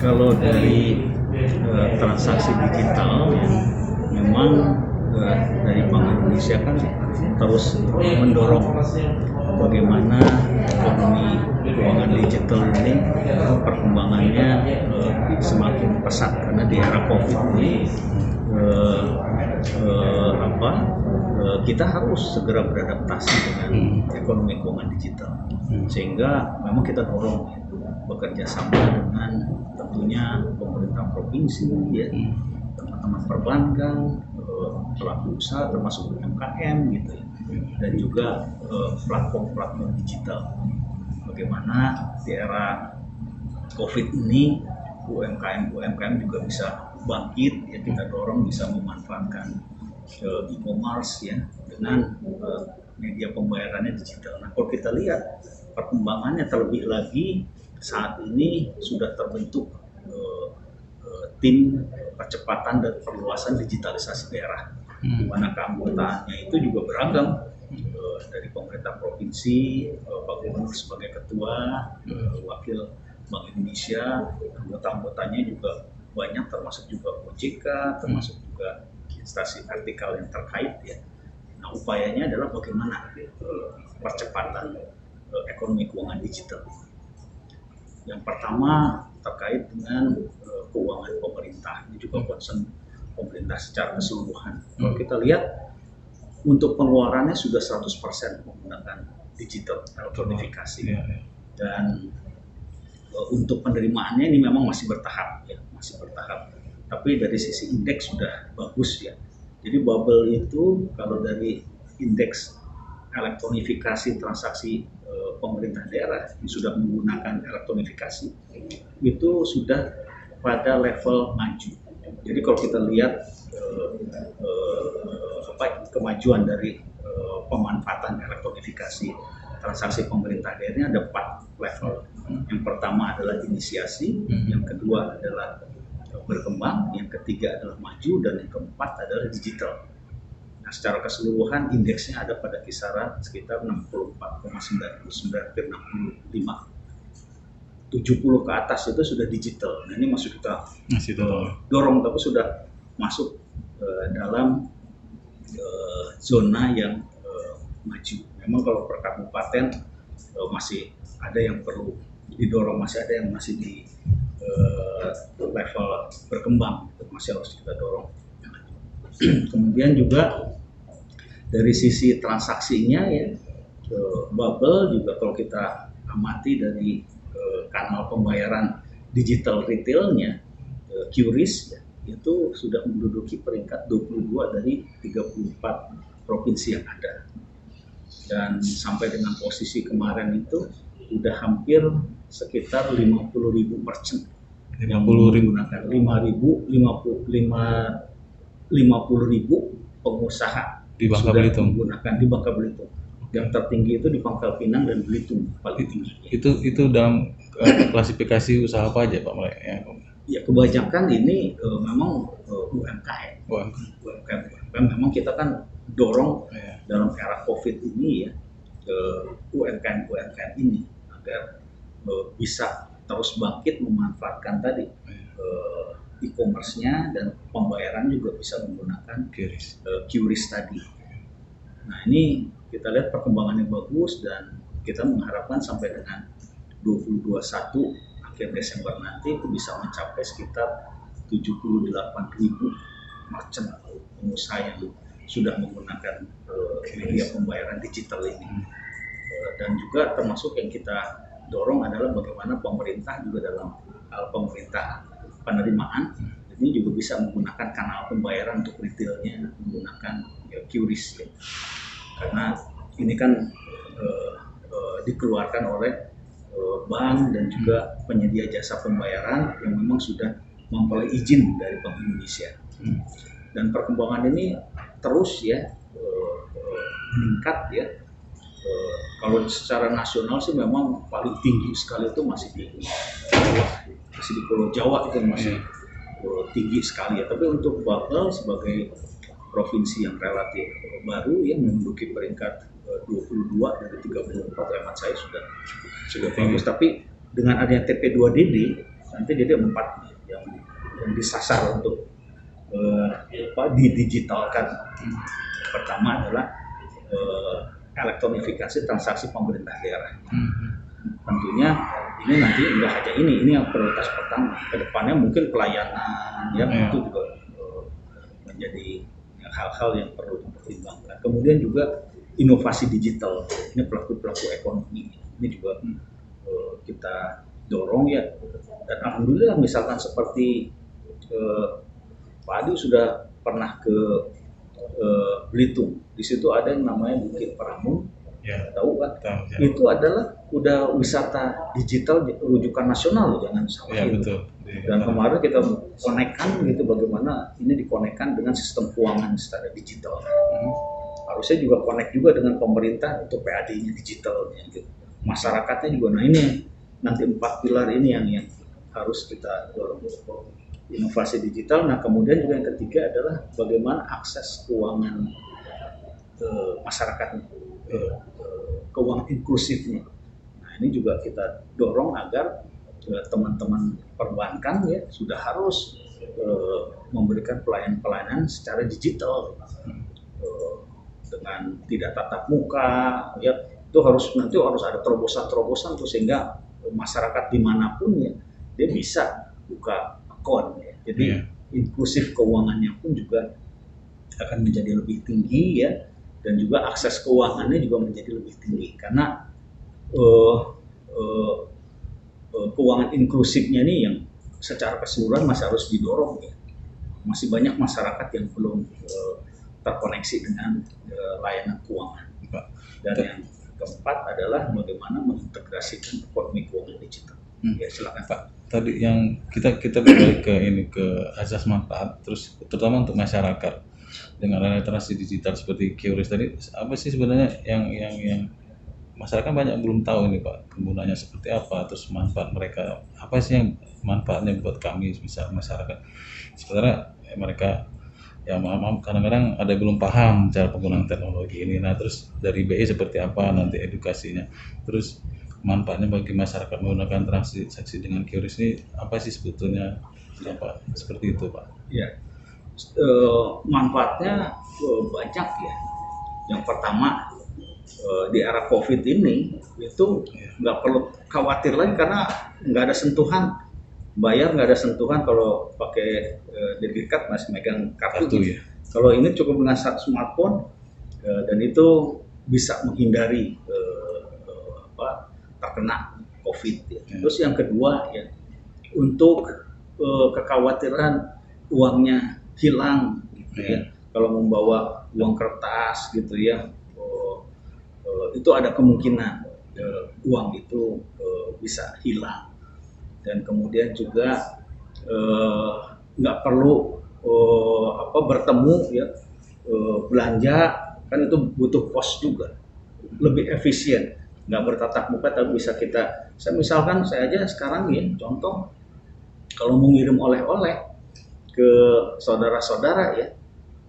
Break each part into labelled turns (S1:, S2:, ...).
S1: Kalau dari transaksi digital ya, memang dari Bank Indonesia kan terus mendorong bagaimana ekonomi keuangan digital ini perkembangannya semakin pesat, karena di era COVID ini kita harus segera beradaptasi dengan ekonomi keuangan digital, sehingga memang kita dorong bekerja sama dengan tentunya pemerintah provinsi, ya, teman-teman perbankan, pelaku usaha termasuk UMKM gitu ya, dan juga platform-platform digital. Bagaimana di era COVID ini UMKM juga bisa bangkit, ya, kita dorong bisa memanfaatkan e-commerce ya dengan media pembayarannya digital. Nah, kalau kita lihat perkembangannya terlebih lagi saat ini sudah terbentuk tim percepatan dan perluasan digitalisasi daerah, di mana keanggotaannya itu juga beragam, dari pemerintah provinsi, Pak Gubernur sebagai ketua, wakil Bank Indonesia, anggota-anggotanya juga banyak, termasuk juga OJK, termasuk juga instansi vertikal yang terkait ya. Nah, upayanya adalah bagaimana percepatan ekonomi keuangan digital. Yang pertama terkait dengan keuangan pemerintah, ini juga concern pemerintah secara keseluruhan. Kalau kita lihat untuk pengeluarannya sudah 100% menggunakan digital elektronifikasi, dan untuk penerimaannya ini memang masih bertahap ya, tapi dari sisi indeks sudah bagus ya. Jadi bubble itu kalau dari indeks elektronifikasi transaksi pemerintah daerah yang sudah menggunakan elektronifikasi itu sudah pada level maju. Jadi kalau kita lihat kemajuan dari pemanfaatan elektronifikasi transaksi pemerintah daerah ini ada 4 level. Yang pertama adalah inisiasi, yang kedua adalah berkembang, yang ketiga adalah maju, dan yang keempat adalah digital. Nah, secara keseluruhan indeksnya ada pada kisaran sekitar 64,99 ke 65. 70 ke atas itu sudah digital. Nah, ini masih kita dorong, tapi sudah masuk dalam zona yang maju. Memang kalau per kabupaten masih ada yang perlu didorong, masih ada yang masih di level berkembang, masih harus kita dorong. Kemudian juga dari sisi transaksinya ya, bubble juga kalau kita amati dari kanal pembayaran digital retailnya, QRIS ya, itu sudah menduduki peringkat 22 dari 34 provinsi yang ada. Dan sampai dengan posisi kemarin itu udah hampir sekitar 50.000 merchant yang menggunakan 50.000 pengusaha
S2: di Bangka Belitung
S1: menggunakan di Bangka Belitung. Yang tertinggi itu di Pangkal Pinang dan Belitung paling tinggi.
S2: Itu dalam klasifikasi usaha apa aja Pak Mulai?
S1: Ya, kebanyakan ini memang UMKM. Memang kita kan dorong dalam era COVID ini ya, UMKM ini agar bisa terus bangkit memanfaatkan tadi e-commerce-nya, dan pembayaran juga bisa menggunakan QRIS tadi. Nah, ini kita lihat perkembangannya bagus, dan kita mengharapkan sampai dengan 2021 akhir Desember nanti itu bisa mencapai sekitar 78.000 merchant atau pengusaha yang sudah menggunakan media pembayaran digital ini. Dan juga termasuk yang kita dorong adalah bagaimana pemerintah juga dalam hal pemerintah penerimaan ini juga bisa menggunakan kanal pembayaran untuk retailnya menggunakan QRIS ya. Karena ini kan dikeluarkan oleh bank dan juga penyedia jasa pembayaran yang memang sudah memperoleh izin dari Bank Indonesia. Dan perkembangan ini terus ya meningkat ya. Kalau secara nasional sih memang paling tinggi sekali itu masih di Pulau Jawa itu masih tinggi sekali ya. Tapi untuk Bangka sebagai provinsi yang relatif baru yang menduduki peringkat 22 dari 34, hemat saya sudah bagus. Tapi dengan adanya TP2DD nanti jadi 4 yang disasar untuk didigitalkan. Pertama adalah elektronifikasi transaksi pemerintah daerah. Tentunya ini nanti enggak hanya ini yang prioritas pertama. Kedepannya mungkin pelayanan itu juga menjadi hal-hal yang perlu dipertimbangkan. Kemudian juga inovasi digital. Ini pelaku-pelaku ekonomi ini juga kita dorong ya. Dan alhamdulillah misalkan seperti Pak Adi sudah pernah ke Belitung. Di situ ada yang namanya Bukit Pramun. Ya. Tahu kan? Ya. Itu adalah udah wisata digital rujukan nasional, jangan salah. Ya, betul. Dan kemarin kita konekkan gitu bagaimana ini dikonekkan dengan sistem keuangan secara digital. Harusnya juga konek juga dengan pemerintah untuk PAD-nya digitalnya gitu. Masyarakatnya juga. Nah ini nanti 4 pilar ini yang harus kita dorong. Inovasi digital. Nah kemudian juga yang ketiga adalah bagaimana akses keuangan masyarakat, keuangan inklusifnya. Nah ini juga kita dorong agar teman-teman perbankan ya sudah harus memberikan pelayanan secara digital dengan tidak tatap muka ya. Itu nanti harus ada terobosan tuh sehingga masyarakat dimanapun ya dia bisa buka akun ya. Jadi inklusif keuangannya pun juga akan menjadi lebih tinggi ya, dan juga akses keuangannya juga menjadi lebih tinggi karena keuangan inklusifnya ini yang secara keseluruhan masih harus didorong ya. Masih banyak masyarakat yang belum terkoneksi dengan layanan keuangan. Dan yang keempat adalah bagaimana mengintegrasikan ekonomi keuangan digital. Ya silakan Pak.
S2: Tadi yang kita kembali ke asas manfaat, terus terutama untuk masyarakat dengan literasi digital seperti QRIS tadi, apa sih sebenarnya yang masyarakat banyak belum tahu ini Pak, penggunanya seperti apa, terus manfaat mereka apa sih yang manfaatnya buat kami misal masyarakat. Sebenarnya mereka ya maaf kadang-kadang ada belum paham cara penggunaan teknologi ini. Nah terus dari BI seperti apa nanti edukasinya, terus manfaatnya bagi masyarakat menggunakan transaksi dengan QRIS ini apa sih sebetulnya, apa seperti itu Pak?
S1: Ya, manfaatnya banyak ya. Yang pertama di era COVID ini itu nggak perlu khawatir lagi karena nggak ada sentuhan bayar, nggak ada sentuhan kalau pakai debit card masih megang kartu ya. Kalau ini cukup dengan smartphone dan itu bisa menghindari terkena COVID ya. Terus yang kedua ya, untuk kekhawatiran uangnya hilang gitu ya. Kalau membawa uang kertas gitu ya, itu ada kemungkinan uang itu bisa hilang. Dan kemudian juga nggak perlu bertemu ya, belanja kan itu butuh kos juga, lebih efisien. Nggak bertatap muka tapi bisa saya misalkan saya aja sekarang ya contoh kalau mau ngirim oleh-oleh ke saudara-saudara ya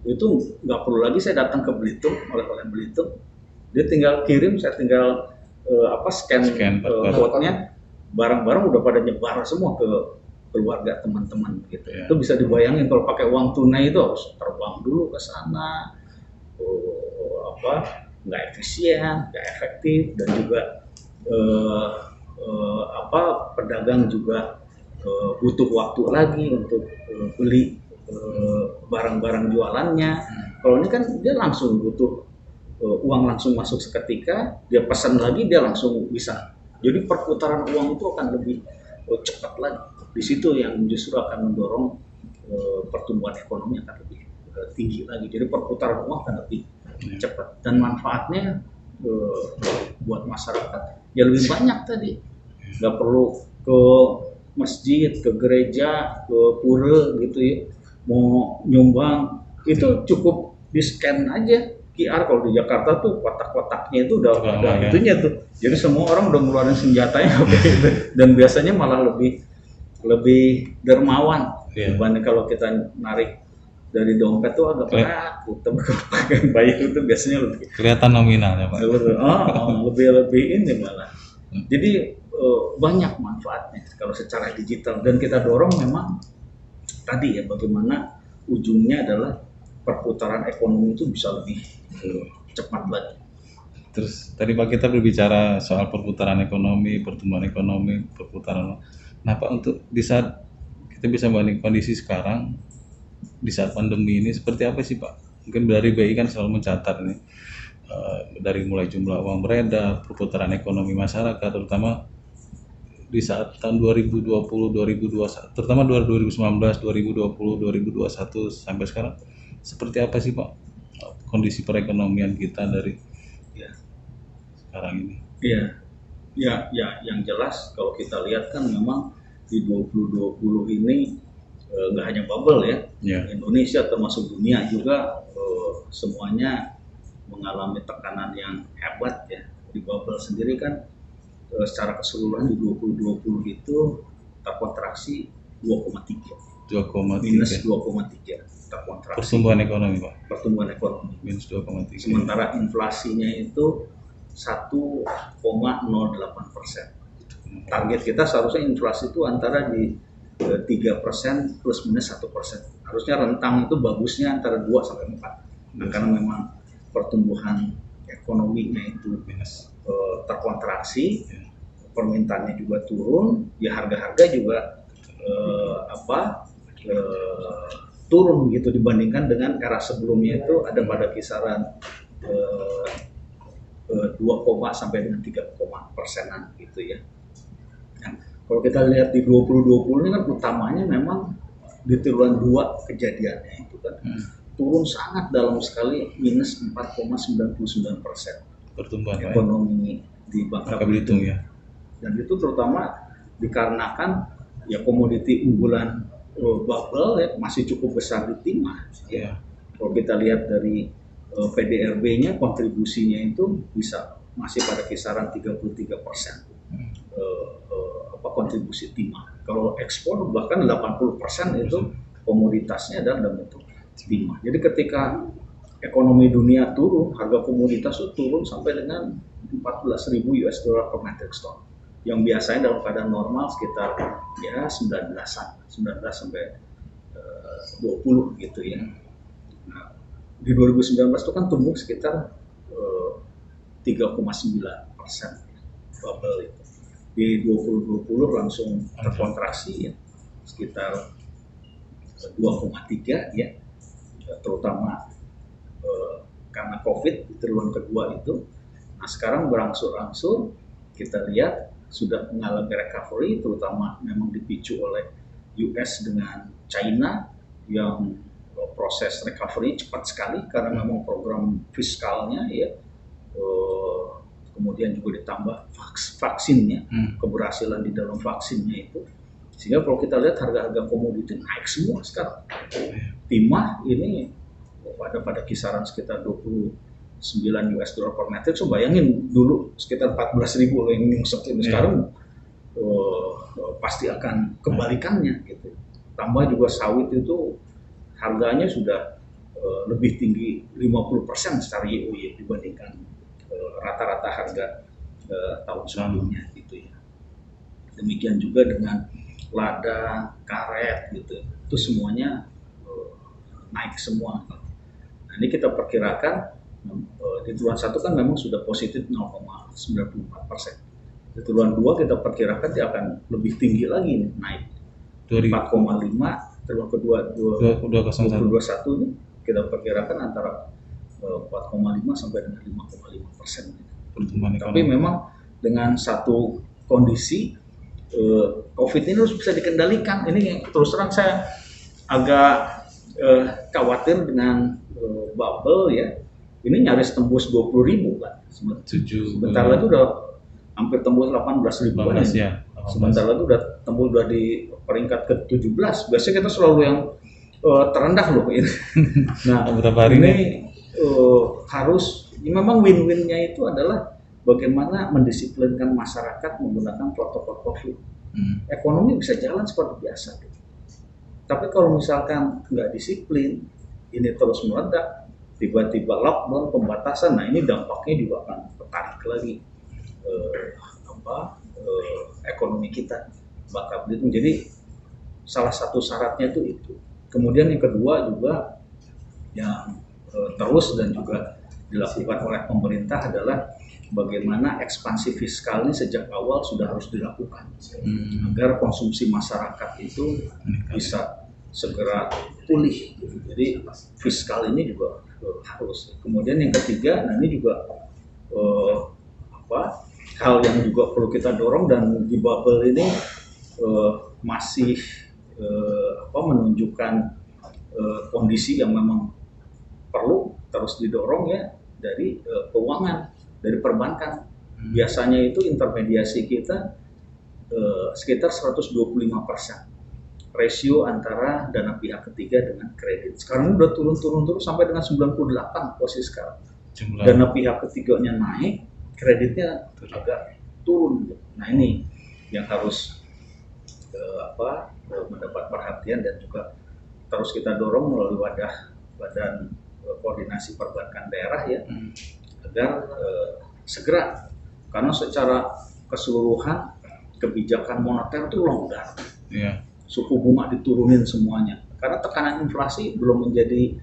S1: itu nggak perlu lagi saya datang ke Belitung, oleh-oleh Belitung, dia tinggal kirim, saya tinggal scan code-nya, barang-barang udah pada nyebar semua ke keluarga teman-teman gitu. Itu bisa dibayangin kalau pakai uang tunai itu harus terbang dulu ke sana, nggak efisien, nggak efektif, dan juga pedagang juga butuh waktu lagi untuk beli barang-barang jualannya. Kalau ini kan dia langsung butuh uang langsung masuk seketika, dia pesan lagi dia langsung bisa. Jadi perputaran uang itu akan lebih cepat lagi. Di situ yang justru akan mendorong pertumbuhan ekonomi akan lebih tinggi lagi. Jadi perputaran uang akan lebih cepat dan manfaatnya buat masyarakat ya lebih banyak tadi. Nggak perlu ke masjid, ke gereja, ke pura gitu ya. Mau nyumbang itu cukup di scan aja QR. Kalau di Jakarta tuh kotak-kotaknya itu udah ada itunya tuh. Jadi semua orang udah ngeluarin senjatanya dan biasanya malah lebih dermawan dibanding kalau kita narik dari dompet tuh agak berat, tapi kalau pakai bayi itu biasanya lebih
S2: kelihatan nominalnya Pak.
S1: lebih ini malah. Jadi banyak manfaatnya kalau secara digital, dan kita dorong memang tadi ya, bagaimana ujungnya adalah perputaran ekonomi itu bisa lebih cepat lagi.
S2: Terus tadi Pak kita berbicara soal perputaran ekonomi, pertumbuhan ekonomi, perputaran. Nah Pak, untuk di saat kita bisa banding kondisi sekarang, di saat pandemi ini seperti apa sih Pak? Mungkin dari BI kan selalu mencatat nih, dari mulai jumlah uang beredar, perputaran ekonomi masyarakat, terutama di saat tahun 2020, 2021, terutama 2019, 2020, 2021 sampai sekarang, seperti apa sih Pak kondisi perekonomian kita dari
S1: Ya,
S2: sekarang ini?
S1: ya, yang jelas kalau kita lihat kan memang di 2020 ini nggak hanya bubble ya, Indonesia termasuk dunia juga semuanya mengalami tekanan yang hebat ya. Di bubble sendiri kan secara keseluruhan di 2020 itu terkontraksi 2,3, minus 2,3 terkontraksi.
S2: Pertumbuhan ekonomi Pak?
S1: Pertumbuhan ekonomi
S2: minus 2,3.
S1: Sementara inflasinya itu 1,08%. Target kita seharusnya inflasi itu antara di 3% plus minus 1%. Harusnya rentang itu bagusnya antara 2 sampai 4. Nah, karena memang pertumbuhan ekonominya itu terkontraksi, permintaannya juga turun, ya harga-harga juga turun gitu dibandingkan dengan era sebelumnya itu ada pada kisaran 2, sampai dengan 3% gitu ya. Nah, kalau kita lihat di 2020 ini kan utamanya memang di triwulan 2 kejadiannya itu kan turun sangat dalam sekali, minus 4,99%
S2: pertumbuhan
S1: ekonomi di Bangka
S2: Belitung ya.
S1: Dan itu terutama dikarenakan ya komoditi unggulan bubble ya masih cukup besar di timah ya. Kalau kita lihat dari PDRB-nya kontribusinya itu bisa masih pada kisaran 33% kontribusi timah. Kalau ekspor bahkan 80% itu komoditasnya adalah dalam bentuk timah. Jadi ketika ekonomi dunia turun, harga komoditas itu turun sampai dengan 14.000 US dollar per metric ton. Yang biasanya dalam keadaan normal sekitar ya 19 sampai 20 gitu ya. Nah, di 2019 itu kan tumbuh sekitar 3,9% bubble itu. Di 2020 langsung terkontraksi ya sekitar 2,3 ya, terutama karena COVID di triwulan kedua itu. Nah, sekarang berangsur-angsur kita lihat sudah mengalami recovery, terutama memang dipicu oleh US dengan China yang proses recovery cepat sekali karena memang program fiskalnya ya, kemudian juga ditambah vaksinnya, keberhasilan di dalam vaksinnya itu, sehingga kalau kita lihat harga-harga komoditi naik semua sekarang. Timah ini pada kisaran sekitar 29 US dollar per metric. So bayangin dulu sekitar 14.000 loh yang nyungsep ini, sekarang pasti akan kebalikannya gitu. Tambah juga sawit itu harganya sudah lebih tinggi 50% secara YoY dibandingkan rata-rata harga tahun sebelumnya gitu ya. Demikian juga dengan lada, karet gitu, itu semuanya naik semua. Nah, ini kita perkirakan di triwulan 1 kan memang sudah positif 0,94%. Di triwulan 2 kita perkirakan dia akan lebih tinggi lagi nih, naik 4,5. Triwulan kedua 2021 ini kita perkirakan antara 4,5 sampai dengan 5,5%. Tapi memang dengan satu kondisi COVID ini harus bisa dikendalikan. Ini terus terang saya agak khawatir dengan bubble ya. Ini nyaris tembus 20.000 kan. Sebentar lagi udah hampir tembus 18.000-an ya. Sebentar lagi udah tembus, udah di peringkat ke-17. Biasanya kita selalu yang terendah loh ini. Nah,
S2: beberapa hari
S1: ini harus memang win-winnya itu adalah bagaimana mendisiplinkan masyarakat menggunakan protokol COVID. Ekonomi bisa jalan seperti biasa. Tapi kalau misalkan nggak disiplin, ini terus meledak, tiba-tiba lockdown, pembatasan, nah ini dampaknya juga akan tertarik lagi ekonomi kita Bangka Belitung. Jadi salah satu syaratnya itu. Kemudian yang kedua juga yang terus dan juga dilakukan oleh pemerintah adalah bagaimana ekspansi fiskal ini sejak awal sudah harus dilakukan agar konsumsi masyarakat itu bisa segera pulih. Jadi fiskal ini juga harus. Kemudian yang ketiga, nah ini juga hal yang juga perlu kita dorong, dan di bubble ini masih menunjukkan kondisi yang memang perlu terus didorong ya dari keuangan, dari perbankan. Biasanya itu intermediasi kita sekitar 125% rasio antara dana pihak ketiga dengan kredit. Sekarang udah turun terus sampai dengan 98 posisi sekarang. Dana pihak ketiganya naik, kreditnya agak turun. Nah ini yang harus mendapat perhatian dan juga terus kita dorong melalui badan koordinasi perbankan daerah ya, agar segera, karena secara keseluruhan kebijakan moneter itu longgar, suku bunga diturunin semuanya, karena tekanan inflasi belum menjadi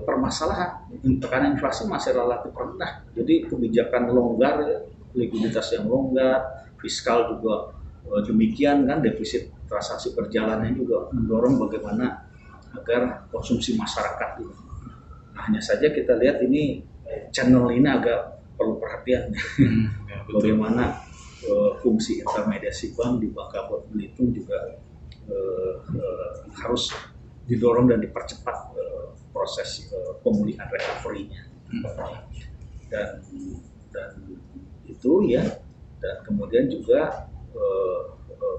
S1: permasalahan. Tekanan inflasi masih relatif rendah, jadi kebijakan longgar ya, likuiditas yang longgar, fiskal juga demikian kan, defisit transaksi perjalanan juga mendorong bagaimana agar konsumsi masyarakat itu. Nah, hanya saja kita lihat ini channel ini agak perlu perhatian. Bagaimana fungsi intermediasi bank di Bangka Belitung juga harus didorong dan dipercepat proses pemulihan recovery-nya. Dan itu ya, dan kemudian juga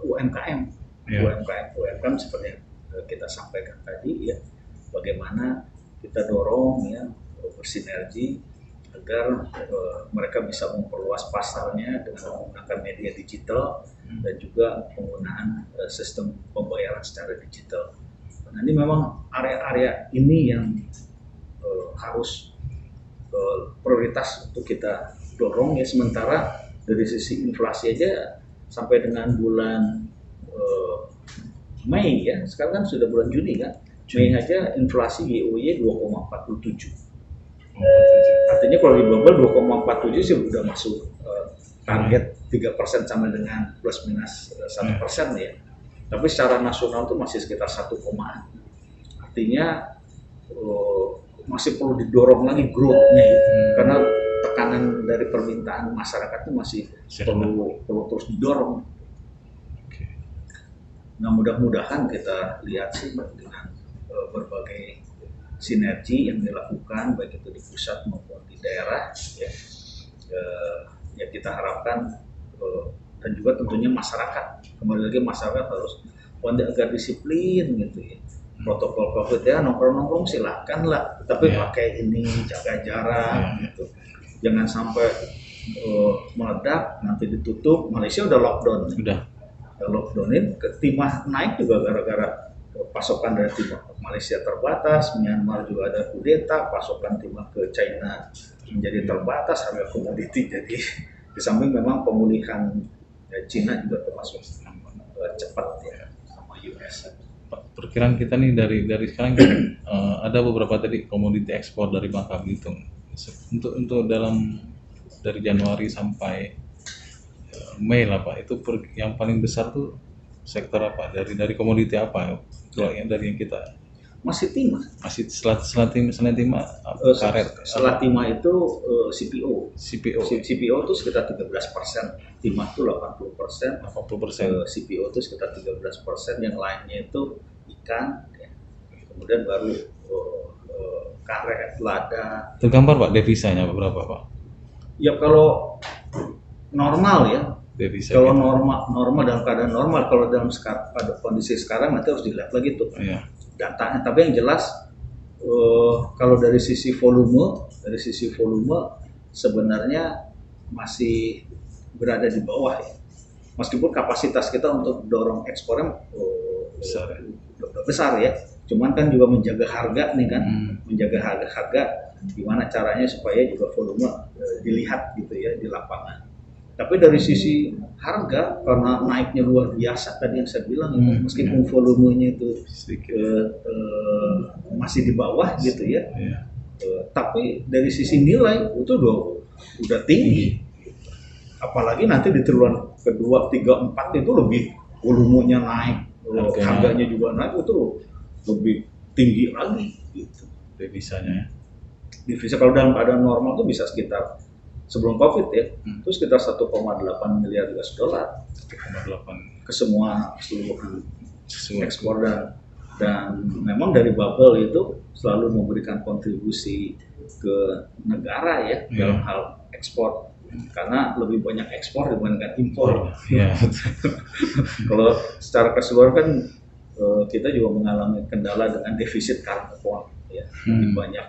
S1: UMKM seperti yang kita sampaikan tadi ya, bagaimana kita dorong ya bersinergi agar mereka bisa memperluas pasarnya dengan menggunakan media digital dan juga penggunaan sistem pembayaran secara digital. Nah ini memang area-area ini yang harus prioritas untuk kita dorong ya. Sementara dari sisi inflasi aja sampai dengan bulan Mei ya, sekarang kan sudah bulan Juni kan, Mei aja inflasi YoY 2,47. Artinya kalau di bubble 2,47 sih udah masuk target 3% sama dengan plus minus 1% ya. Tapi secara nasional tuh masih sekitar 1, artinya masih perlu didorong lagi growth-nya gitu. Karena tekanan dari permintaan masyarakat itu masih perlu terus didorong. Nah mudah-mudahan kita lihat sih dengan berbagai sinergi yang dilakukan baik itu di pusat maupun di daerah ya kita harapkan dan juga tentunya masyarakat, kembali lagi masyarakat harus agar disiplin gitu ya. Protokol COVID ya, nongkrong silakan lah, tapi pakai ini, jaga jarak gitu. Jangan sampai meledak nanti ditutup. Malaysia udah lockdown. Lockdownin, timah naik juga gara-gara pasokan dari timah Malaysia terbatas, Myanmar juga ada kudeta, pasokan timah ke China menjadi terbatas, harga komoditi jadi di samping memang pemulihan China juga termasuk cepat ya sama US.
S2: Perkiraan kita nih dari sekarang ada beberapa tadi komoditi ekspor dari Bangka Belitung untuk dari Januari sampai Mei lah Pak, itu yang paling besar tuh sektor apa, dari komoditi apa kalau yang dari yang kita
S1: masih timah,
S2: setelah timah karet,
S1: setelah timah itu CPO itu sekitar 13%, timah itu 80%, CPO itu sekitar 13%, yang lainnya itu ikan ya. Kemudian baru karet, lada.
S2: Tergambar Pak devisanya berapa Pak?
S1: Ya kalau normal ya,
S2: devisa
S1: kalau normal dalam keadaan normal, kalau dalam pada kondisi sekarang nanti harus dilihat lagi tuh datanya. Tapi yang jelas kalau dari sisi volume sebenarnya masih berada di bawah ya, meskipun kapasitas kita untuk dorong ekspornya besar ya, cuman kan juga menjaga harga nih kan, menjaga harga gimana caranya supaya juga volume dilihat gitu ya di lapangan. Tapi dari sisi harga, karena naiknya luar biasa tadi yang saya bilang, meskipun volumenya itu masih di bawah gitu ya, tapi dari sisi nilai itu udah tinggi. Apalagi nanti di triwulan kedua, 3, 4 itu lebih volumenya naik, harganya juga naik, itu lebih tinggi lagi gitu.
S2: Devisanya.
S1: Devisa kalau dalam keadaan normal tuh bisa sekitar sebelum COVID ya, itu sekitar 1,8 miliar US dollar ke semua seluruh ekspor, dan memang dari bubble itu selalu memberikan kontribusi ke negara ya dalam hal ekspor, karena lebih banyak ekspor dibandingkan impor. Kalau secara keseluruhan kan kita juga mengalami kendala dengan defisit current account ya, lebih banyak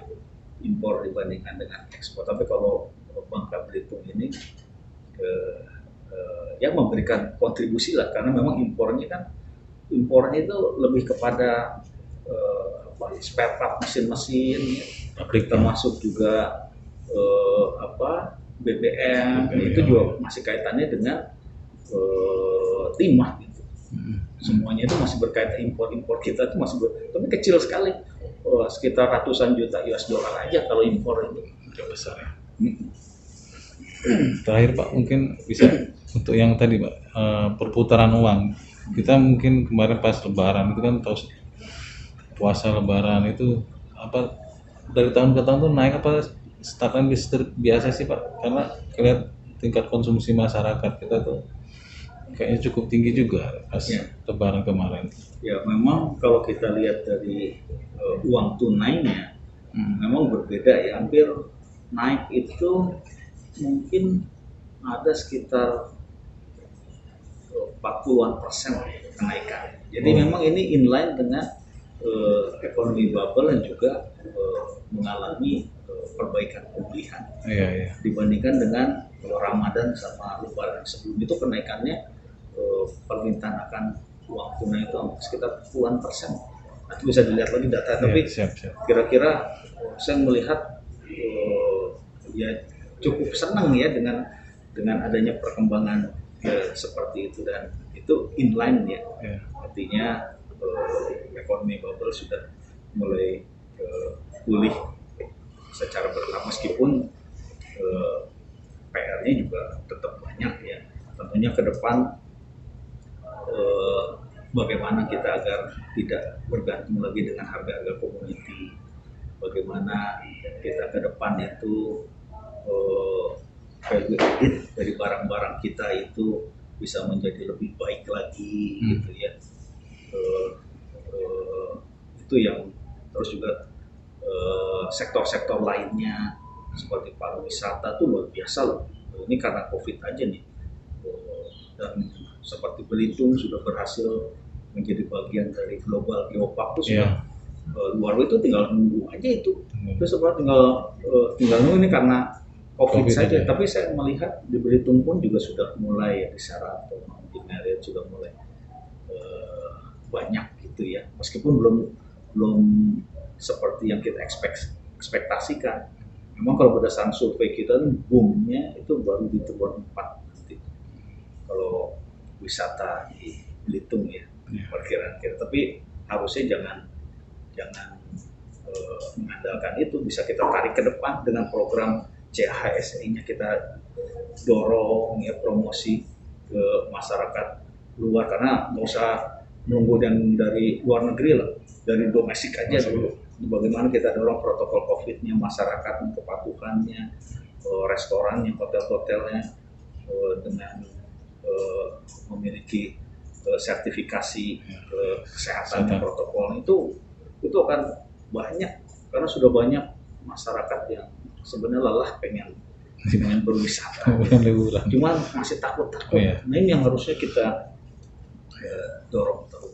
S1: impor dibandingkan dengan ekspor. Tapi kalau Bangka Belitung ini ya memberikan kontribusi lah, karena memang impornya itu lebih kepada spare part mesin-mesin ya, termasuk juga BBM itu juga masih kaitannya dengan timah gitu. Semuanya itu masih berkaitan, impor kita itu masih tapi kecil sekali, sekitar ratusan juta US dollar aja kalau impor itu.
S2: Tidak besar ya. Terakhir Pak, mungkin bisa untuk yang tadi Pak, perputaran uang. Kita mungkin kemarin pas Lebaran itu kan tahu puasa Lebaran itu apa dari tahun ke tahun tuh naik apa startnya biasa sih Pak, karena kelihatan tingkat konsumsi masyarakat kita tuh kayaknya cukup tinggi juga pas Lebaran kemarin.
S1: Ya memang kalau kita lihat dari uang tunainya memang berbeda ya, hampir naik itu mungkin ada sekitar 40% kenaikan. Jadi memang ini inline dengan ekonomi bubble dan juga mengalami perbaikan pemulihan. Dibandingkan dengan Ramadan sama Lebaran sebelum itu, kenaikannya permintaan akan uang tunai itu sekitar puluhan persen. Nanti bisa dilihat lagi data, tapi kira-kira saya melihat ya cukup senang ya dengan adanya perkembangan seperti itu, dan itu inline ya. Artinya ekonomi bubble sudah mulai pulih secara bertahap, meskipun PR-nya juga tetap banyak ya. Tentunya ke depan bagaimana kita agar tidak bergantung lagi dengan harga-harga komoditi, bagaimana kita ke depan itu value added dari barang-barang kita itu bisa menjadi lebih baik lagi gitu ya. Itu yang terus juga sektor-sektor lainnya seperti pariwisata tuh luar biasa loh. Ini karena COVID aja nih. Dan seperti Belitung sudah berhasil menjadi bagian dari global geopark tuh sudah luar itu tinggal nunggu aja itu. Terus tinggal nunggu ini karena COVID saja, tapi saya melihat di Belitung pun juga sudah mulai di Sheraton, di Marriott sudah mulai banyak gitu ya, meskipun belum seperti yang kita ekspektasikan. Memang kalau berdasarkan survei kita, boomnya itu baru di triwulan 4 nanti kalau wisata di Belitung ya, perkiraan kita. Tapi harusnya jangan mengandalkan itu, bisa kita tarik ke depan dengan program CHSE-nya kita dorong ya, promosi ke masyarakat luar, karena nggak usah nunggu dari luar negeri lah, dari domestik aja dulu. Bagaimana kita dorong protokol COVID-nya, masyarakat kepatuhannya, restorannya, hotel-hotelnya dengan memiliki sertifikasi kesehatan protokol itu akan banyak, karena sudah banyak masyarakat yang sebenarnya lelah pengen berwisata, cuma masih takut. Nah ini yang harusnya kita dorong terus.